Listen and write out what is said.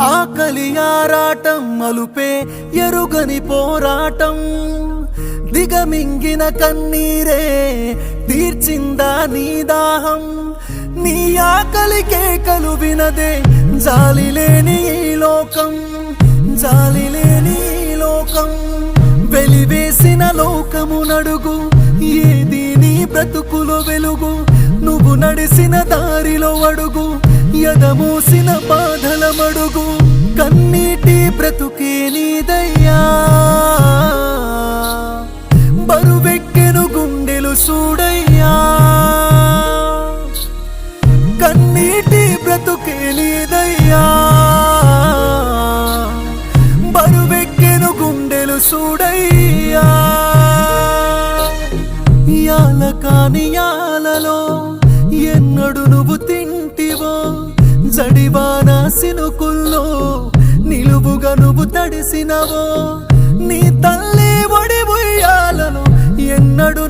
ఆకలి ఆరాటం అలుపే ఎరుగని పోరాటం దిగమింగిన కన్నీరే తీర్చిందా నీ దాహం నీ ఆకలి కేకలు వినదే జాలిలేని ఈ లోకం జాలిలేని ఈ లోకం వెలివేసిన లోకము నడుగు ఏది నీ బ్రతుకులో వెలుగు నువ్వు నడిసిన దారిలో అడుగు ఎదమూసిన బాధల మడుగు కన్నీటి బ్రతుకే నీదయ్యా బరువెక్కెను గుండెలు చూడయ్యా కన్నీటి బ్రతుకే నీదయ్యా బరువెక్కెను గుండెలు చూడయ్యా యాల కాని యాలలో ఎన్నడు నువ్వు తింటివో జడివాన సినుకుల్లో నిలువుగా నువ్వు తడిసినవో నీ తల్లి ఒడి ఉయ్యాలలో ఎన్నడు